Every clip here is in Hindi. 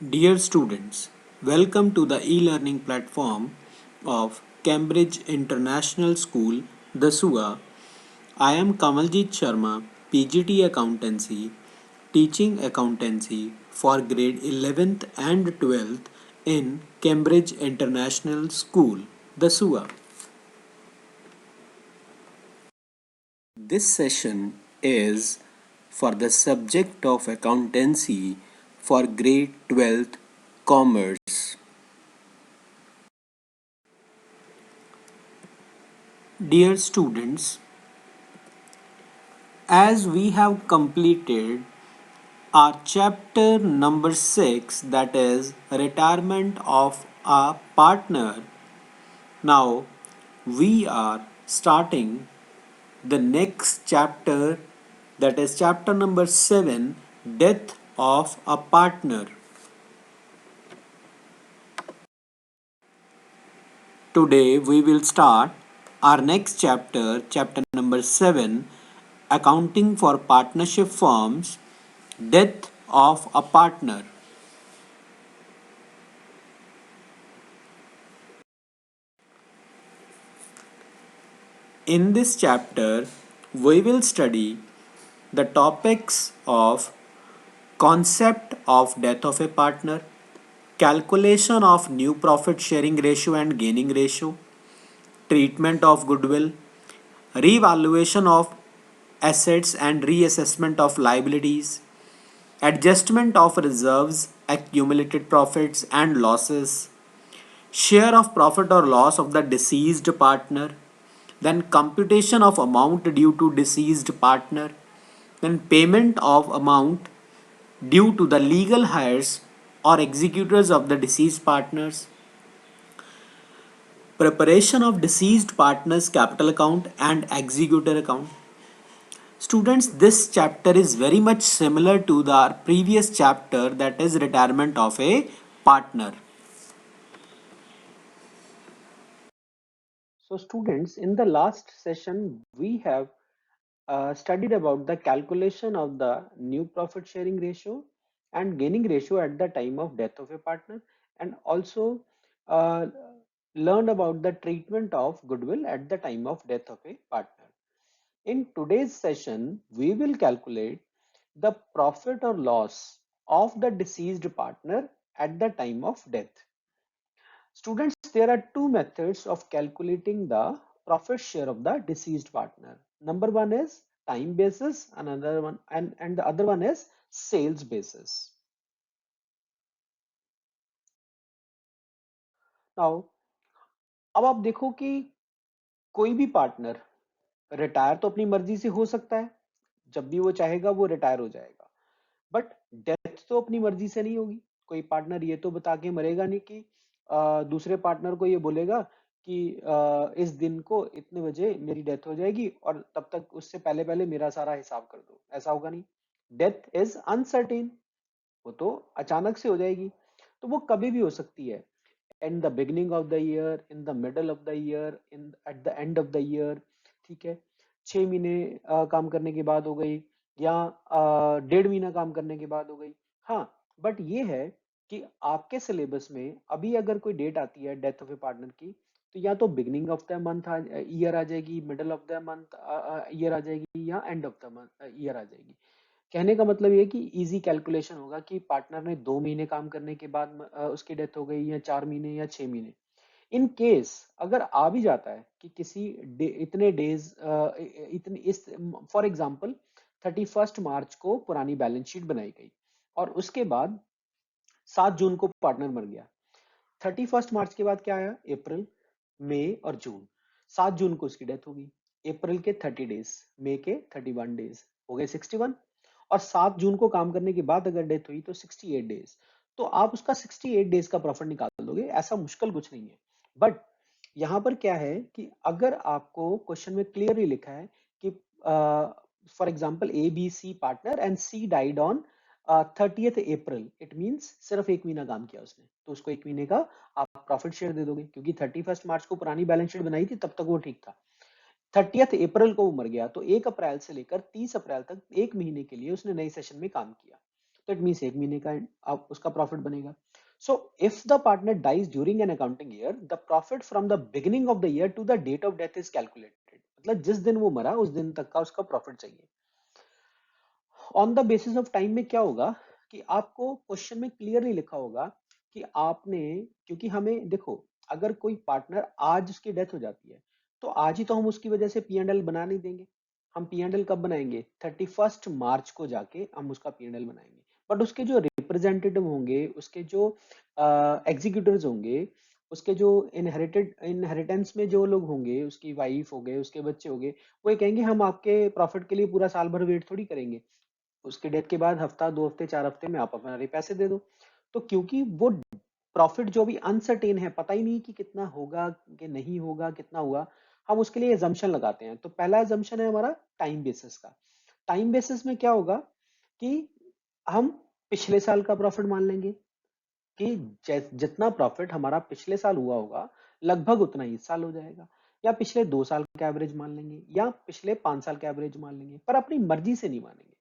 Dear students, welcome to the e-learning platform of Cambridge International School, the SUA. I am Kamaljeet Sharma, PGT Accountancy, teaching accountancy for grade 11th and 12th in Cambridge International School, the SUA. This session is for the subject of accountancy for grade 12th commerce. Dear students, as we have completed our chapter number 6, that is retirement of a partner, now we are starting the next chapter, that is chapter number 7, death of a partner. Today we will start our next chapter, chapter number 7, accounting for partnership firms, death of a partner. In this chapter, we will study the topics of concept of death of a partner, calculation of new profit sharing ratio and gaining ratio, treatment of goodwill, revaluation of assets and reassessment of liabilities, adjustment of reserves, accumulated profits and losses, share of profit or loss of the deceased partner, then computation of amount due to deceased partner, then payment of amount due to the legal heirs or executors of the deceased partners, preparation of deceased partners capital account and executor account. Students, this chapter is very much similar to the previous chapter, that is retirement of a partner. So students, in the last session, we have studied about the calculation of the new profit sharing ratio and gaining ratio at the time of death of a partner, and also uh, learned about the treatment of goodwill at the time of death of a partner. In today's session, we will calculate the profit or loss of the deceased partner at the time of death. Students, there are two methods of calculating the profit share of the deceased partner. Number one is time basis, another one and the other one is sales basis. Now, अब आप देखो कि कोई भी पार्टनर रिटायर तो अपनी मर्जी से हो सकता है, जब भी वो चाहेगा वो रिटायर हो जाएगा, बट डेथ तो अपनी मर्जी से नहीं होगी। कोई पार्टनर ये तो बता के मरेगा नहीं कि दूसरे पार्टनर को ये बोलेगा कि इस दिन को इतने बजे मेरी डेथ हो जाएगी और तब तक उससे पहले पहले मेरा सारा हिसाब कर दो, ऐसा होगा नहीं। डेथ इज अनसर्टेन, वो तो अचानक से हो जाएगी, तो वो कभी भी हो सकती है। In the beginning of the year, in the middle of the year, in at the end of the year, ठीक है। 6 महीने काम करने के बाद हो गई, या 1.5 महीना काम करने के बाद हो गई। हाँ, बट ये है कि आपके सिलेबस में अभी अगर कोई डेट आती है डेथ ऑफ ए पार्टनर की, तो या तो beginning of the month year आ जाएगी, middle of the month year आ जाएगी, या end of the month year आ जाएगी। कहने का मतलब ये कि इजी कैलकुलेशन होगा कि पार्टनर ने 2 महीने काम करने के बाद उसकी डेथ हो गई, या 4 महीने या 6 महीने। इन केस अगर आ भी जाता है कि किसी इतने डेज, इतने इस, फॉर एग्जांपल 31 मार्च को पुरानी बैलेंस शीट बनाई गई और उसके बाद 7 जून को पार्टनर मर गया। 31 मार्च के बाद क्या आया? अप्रैल, मई और जून। 7 जून को उसकी डेथ होगी। अप्रैल के 30 डेज, मई के 31 डेज, हो गए 61। और 7 जून को काम करने के बाद अगर डेथ हुई तो 68 डेज। तो आप उसका 68 डेज का प्रॉफिट निकाल दोगे, ऐसा मुश्किल कुछ नहीं है। बट यहां पर क्या है कि अगर आपको क्वेश्चन में क्लियरली लिखा है कि for example A B C partner and C died on 30th April, it means सिर्फ 1 महीना काम किया उसने, तो उसको 1 महीने का आप प्रॉफिट शेयर दे दोगे, क्योंकि 31 मार्च को पुरानी बैलेंस शीट बनाई थी तब तक वो ठीक था। 30th अप्रैल को वो मर गया, तो 1 अप्रैल से लेकर 30 अप्रैल तक 1 महीने के लिए उसने नए सेशन में काम किया, तो इट मीन्स 1 महीने का अब उसका प्रॉफिट बनेगा. So if the partner dies during an accounting year, the profit from the beginning of the year to the date of death is calculated. मतलब जिस दिन वो मरा उस दिन तक का उसका प्रॉफिट चाहिए. On the basis of time में क्या होगा कि आपको क्वेश्चन में क्लियरली लिखा होगा कि आपने, क्योंकि हमें देखो, अगर कोई पार्टनर आज उसकी डेथ हो जाती है तो आज ही तो हम उसकी वजह से पी एंड एल बना नहीं देंगे. हम पी एंड एल कब बनाएंगे? 31 मार्च को जाके हम उसका पी एंड एल बनाएंगे. बट उसके जो रिप्रेजेंटेटिव होंगे, उसके जो एग्जीक्यूटिव्स होंगे, उसके जो इनहेरिटेंस में जो लोग होंगे, उसकी वाइफ हो गए, उसके बच्चे हो गए, वो ये कहेंगे हम आपके प्रॉफिट के लिए पूरा साल भर वेट थोड़ी करेंगे. उसके डेथ के बाद हफ्ता, 2 हफ्ते, 4 हफ्ते में आप हमारे पैसे दे दो. तो क्योंकि वो प्रॉफिट जो भी अनसर्टेन है, पता ही नहीं कि कितना होगा कि नहीं होगा, कितना हुआ, हम उसके लिए एजम्पशन लगाते हैं. तो पहला एजम्पशन है हमारा टाइम बेसिस का. टाइम बेसिस में क्या होगा कि हम पिछले साल का प्रॉफिट मान लेंगे कि जितना प्रॉफिट हमारा पिछले साल हुआ होगा लगभग उतना ही इस साल हो जाएगा. या पिछले 2 साल का एवरेज मान लेंगे, या पिछले 5 साल का एवरेज मान लेंगे, पर अपनी मर्जी से नहीं मानेंगे.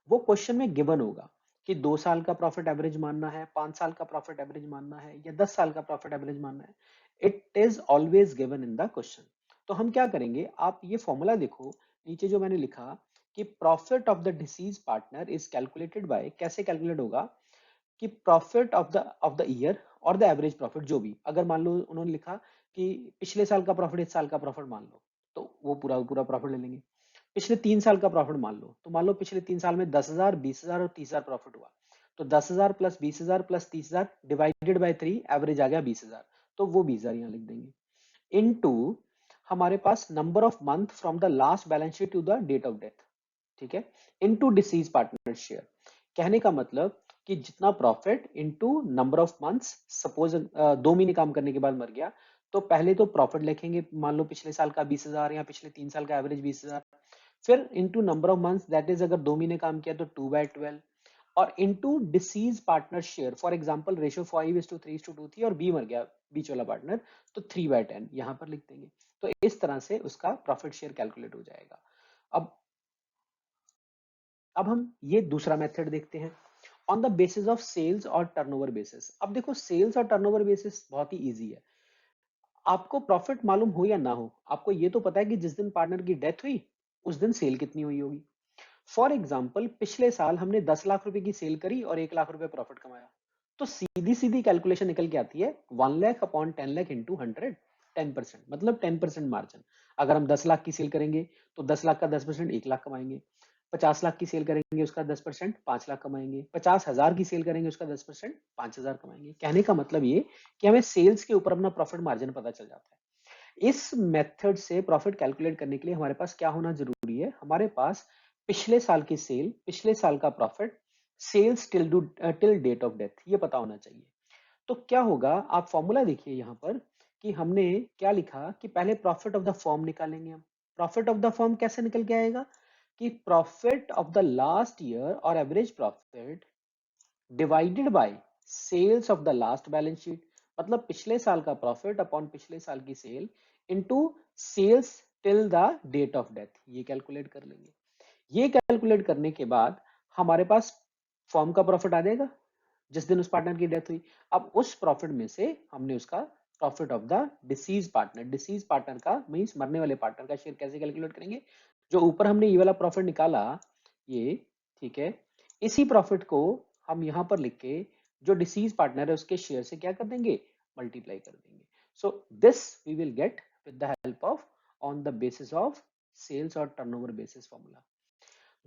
वो क्वेश्चन में गिवन होगा कि 2 साल का प्रॉफिट एवरेज मानना है, 5 साल का प्रॉफिट एवरेज मानना है, या 10 साल का प्रॉफिट एवरेज मानना है. It is always given in the question. तो हम क्या करेंगे, आप ये फॉर्मूला देखो नीचे जो मैंने लिखा कि profit of the deceased partner is calculated by, कैसे कैलकुलेट होगा कि प्रॉफिट ऑफ द ईयर और द एवरेज प्रॉफिट, जो भी, अगर मान लो उन्होंने लिखा कि पिछले साल का प्रॉफिट इस साल का प्रॉफिट मान लो, तो वो पूरा पूरा प्रॉफिट ले लेंगे. पिछले 3 साल का प्रॉफिट मान लो, तो मान लो पिछले 3 साल में 10,000, 20,000 और 30,000 प्रॉफिट हुआ. तो 10,000 plus 20,000 plus 30,000 divided by 3, average आ गया 20,000. तो वो 20,000 यहाँ लिख देंगे. इनटू हमारे पास number of month from the last balance sheet to the date of death. ठीक है. Into deceased partner share. कहने का मतलब कि जितना profit into number of months. Suppose 2 महीने काम करने के बाद मर गया, तो पहले तो प्रॉफिट लिखेंगे, मान लो पिछले साल का 20,000 या पिछले 3 साल का एवरेज 20,000. फिर into number of months, that is अगर 2 महीने काम किया तो 2/12. और into deceased partner share, for example ratio 5:3:2 थी और बी मर गया, बीच वाला पार्टनर, तो 3/10 यहां पर लिख देंगे. तो इस तरह से उसका प्रॉफिट शेयर कैलकुलेट हो जाएगा. अब अब हम ये दूसरा मेथड देखते हैं, on the basis of sales और टर्नओवर बेसिस. अब देखो, सेल्स और टर्नओवर बेसिस बहुत ही इजी है. आपको प्रॉफिट मालूम हो या ना हो, आपको ये तो पता है कि जिस दिन पार्टनर की डेथ हुई उस दिन सेल कितनी हुई होगी. फॉर एग्जाम्पल पिछले साल हमने 10 लाख रुपए की सेल करी और 1 लाख रुपए प्रॉफिट कमाया. तो सीधी सीधी कैलकुलेशन निकल के आती है 1 लाख अपॉन 10 लाख इंटू 100, 10%, मतलब 10% मार्जिन. अगर हम 10 लाख की सेल करेंगे तो 10 लाख का 10% 1 लाख कमाएंगे. 50 लाख की सेल करेंगे उसका 10% 5 लाख कमाएंगे. 50,000 की सेल करेंगे उसका 10% 5,000 कमाएंगे. कहने का मतलब ये कि हमें सेल्स के ऊपर अपना प्रॉफिट मार्जिन पता चल जाता है. इस मेथड से प्रॉफिट कैलकुलेट करने के लिए हमारे पास क्या होना जरूरी है, हमारे पास पिछले साल की सेल, पिछले साल का profit, sales till date of death, ये पता होना चाहिए. तो क्या होगा, आप फॉर्मूला देखिए यहां पर कि हमने क्या लिखा कि पहले प्रॉफिट ऑफ द फर्म निकालेंगे हम. प्रॉफिट ऑफ द फर्म कैसे निकल के आएगा कि profit of the last year और average profit divided by sales of the last balance sheet. मतलब पिछले साल का प्रॉफिट अपॉन पिछले साल की sale into sales till the date of death, ये कैलकुलेट कर लेंगे. ये कैलकुलेट करने के बाद हमारे पास फर्म का प्रॉफिट आ जाएगा जिस दिन उस पार्टनर की डेथ हुई. अब उस प्रॉफिट में से हमने उसका profit of the deceased partner का मींस मरने वाले पार्टनर का शेयर कैसे कैलकुलेट करेंगे. जो ऊपर हमने ये वाला प्रॉफिट निकाला, ये, ठीक है, इसी प्रॉफिट को हम यहां पर लिख के जो डिसीज पार्टनर है उसके शेयर से क्या कर देंगे, मल्टीप्लाई कर देंगे. So this we will get with the help of on the basis of sales और टर्नओवर बेसिस फॉर्मूला.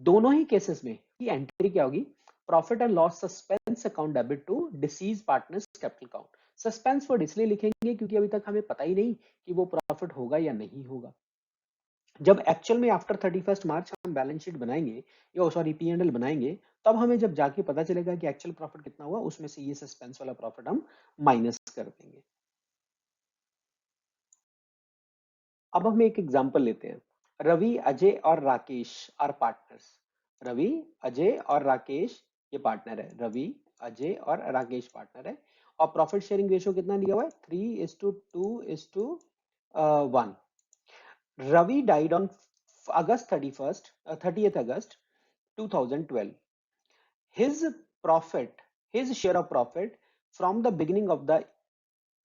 दोनों ही केसेस में की एंट्री क्या होगी, profit and loss suspense account debit to deceased partners capital account. Suspense word इसलिए लिखेंगे क्योंकि अभी तक हमें पता ही नहीं कि वो प्रॉफिट होगा या नहीं होगा. जब एक्चुअल में आफ्टर 31 मार्च हम बैलेंस शीट बनाएंगे, या सॉरी पी एंड एल बनाएंगे, तब हमें जब जाके पता चलेगा कि एक्चुअल प्रॉफिट कितना हुआ, उसमें से ये सस्पेंस वाला प्रॉफिट हम माइनस कर देंगे. अब हम एक एग्जांपल लेते हैं. रवि, अजय और राकेश आर पार्टनर्स. रवि, अजय और राकेश ये पार्टनर है. रवि, अजय और राकेश पार्टनर है. और प्रॉफिट शेयरिंग रेशियो कितना दिया हुआ है, 3:2:1. Ravi died on August 30th August 2012. His profit, his share of profit from the beginning of the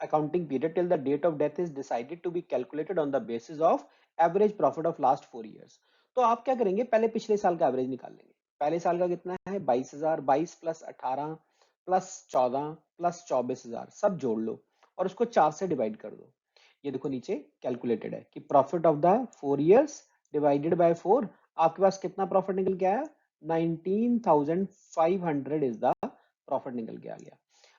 accounting period till the date of death is decided to be calculated on the basis of average profit of last 4 years. तो आप क्या करेंगे, पहले पिछले साल का एवरेज निकाल लेंगे. पहले साल का कितना है, 22,000. 22 प्लस 18 प्लस 14 प्लस 24,000 सब जोड़ लो और उसको 4 से डिवाइड कर दो. ये देखो नीचे कैलकुलेटेड है कि profit of the 4 years divided by 4. आपके पास कितना प्रॉफिट निकल के आया, 19,500 इज द प्रॉफिट निकल के आ गया.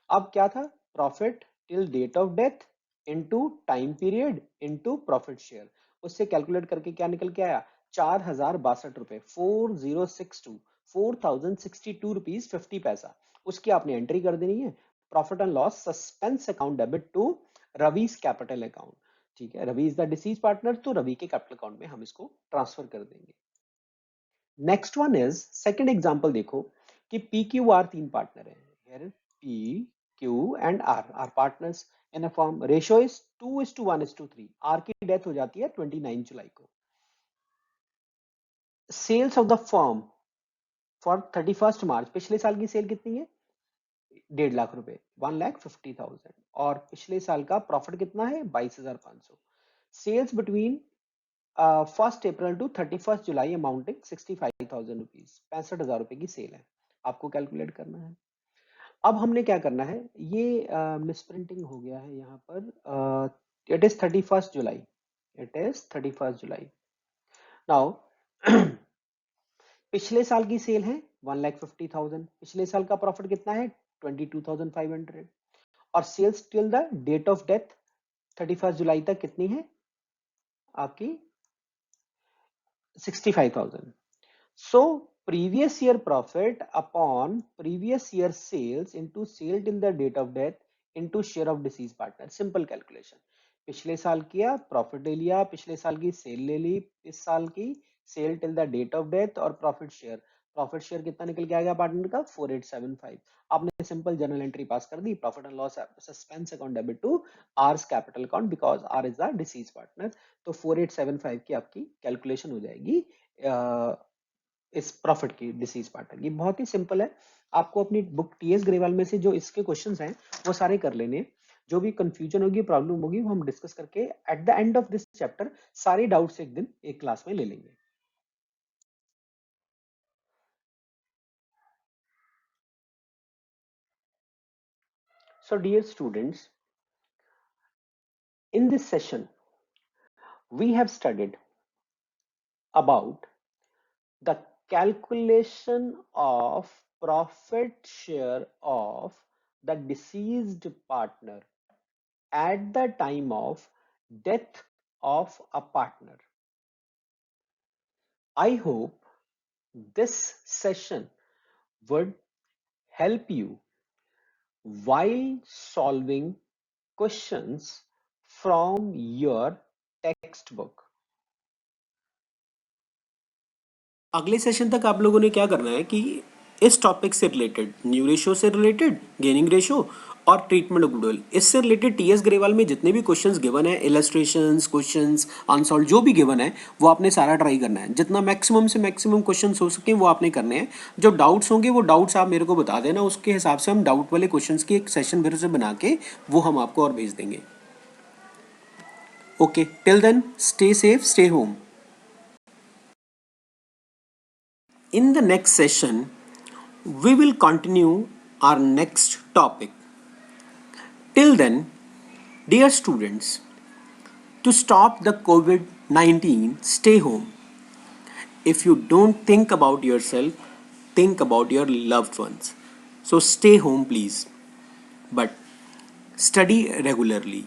अब क्या था, profit till date of death into time period into profit share. उससे कैलकुलेट करके क्या निकल के आया, 4,062 रुपए, 4062, 4,062 रुपीज 50 पैसा. उसकी आपने एंट्री कर देनी है. Profit and loss suspense account debit to Ravi's capital account. ठीक है, Ravi is the deceased partner, तो रवि के कैपिटल अकाउंट में हम इसको ट्रांसफर कर देंगे. Next one is second example. देखो कि पी क्यू आर तीन पार्टनर हैं. Here P Q and R are partners in a firm. Ratio is 2:1:3. R की डेथ हो जाती है 29 जुलाई को. Sales of the firm for 31 March, पिछले साल की सेल कितनी है, 1.5 लाख रुपए, 1,50,000. और पिछले साल का प्रॉफिट कितना है, 22,500. Sales between 1 April to 31 July amounting 65,000 rupees, 65,000 रुपए की सेल है. आपको कैलकुलेट करना है. अब हमने क्या करना है, ये मिस प्रिंटिंग हो गया है यहाँ पर. It is 31 July, it is 31 July. Now पिछले साल की सेल है 1,50,000. पिछले साल का प्रॉफिट कितना है, 22,500. और sales till the date of death 31 जुलाई तक कितनी है आपकी, 65,000. So previous year profit upon previous year sales into sale till the date of death into share of deceased partner. Simple calculation. पिछले साल किया, प्रॉफिट ले लिया, पिछले साल की सेल ले ली, इस साल की sale till the date of death और प्रॉफिट शेयर. प्रॉफिट शेयर कितना निकल के आ गया पार्टनर का, 4875. आपने सिंपल जर्नल एंट्री पास कर दी. Profit and loss suspense account debit to R's capital account because R is the deceased partner. तो 4875 की आपकी कैलकुलेशन हो जाएगी इस प्रॉफिट की डिसीज पार्टनर की. बहुत ही सिंपल है. आपको अपनी बुक टीएस ग्रेवाल में से जो इसके क्वेश्चंस हैं वो सारे कर लेने. जो भी कंफ्यूजन होगी, प्रॉब्लम होगी, वो हम डिस्कस करके at the end of this chapter सारे डाउट्स एक दिन एक क्लास में ले लेंगे. So dear students, in this session we have studied about the calculation of profit share of the deceased partner at the time of death of a partner. I hope this session would help you while solving questions from your textbook. अगले सेशन तक आप लोगों ने क्या करना है कि इस टॉपिक से रिलेटेड, न्यू रेशो से रिलेटेड, गेनिंग रेशो और ट्रीटमेंट ऑफ गुडविल, इससे रिलेटेड टीएस ग्रेवाल में जितने भी क्वेश्चंस गिवन है, इलस्ट्रेशंस, क्वेश्चंस, अनसॉल्व जो भी गिवन है, वो आपने सारा ट्राई करना है. जितना मैक्सिमम से मैक्सिमम क्वेश्चंस हो सके वो आपने करने हैं. जो डाउट्स होंगे वो डाउट्स आप मेरे को बता देना, उसके हिसाब से हम डाउट वाले क्वेश्चंस की एक सेशन फिर से बना के वो हम आपको और भेज देंगे. Okay, till then stay safe, stay home. In the next session, we will continue our next topic. Till then, dear students, to stop the COVID-19, stay home. If you don't think about yourself, think about your loved ones. So stay home, please. But study regularly.